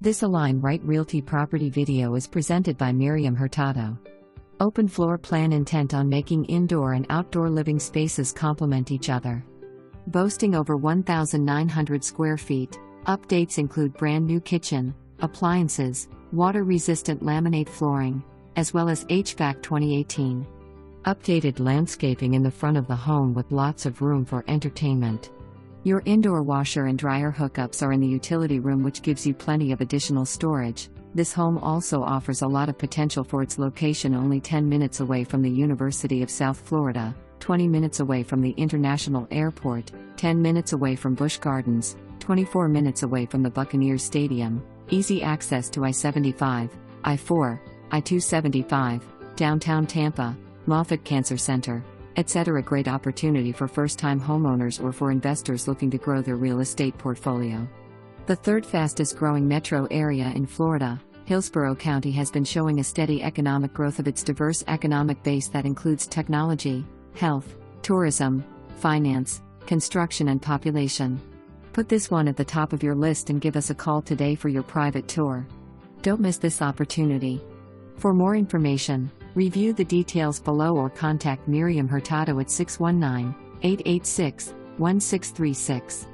This Align Right Realty property video is presented by Miriam Hurtado. Open floor plan intent on making indoor and outdoor living spaces complement each other. Boasting over 1,900 square feet, updates include brand new kitchen, appliances, water-resistant laminate flooring, as well as HVAC 2018. Updated landscaping in the front of the home with lots of room for entertainment. Your indoor washer and dryer hookups are in the utility room, which gives you plenty of additional storage. This home also offers a lot of potential for its location, only 10 minutes away from the University of South Florida, 20 minutes away from the International Airport, 10 minutes away from Busch Gardens, 24 minutes away from the Buccaneers Stadium, easy access to I-75, I-4, I-275, downtown Tampa, Moffitt Cancer Center, etc. Great opportunity for first-time homeowners or for investors looking to grow their real estate portfolio. The third fastest growing metro area in Florida, Hillsborough County has been showing a steady economic growth of its diverse economic base that includes technology, health, tourism, finance, construction and population. Put this one at the top of your list and give us a call today for your private tour. Don't miss this opportunity. For more information, review the details below or contact Miriam Hurtado at 619-886-1636.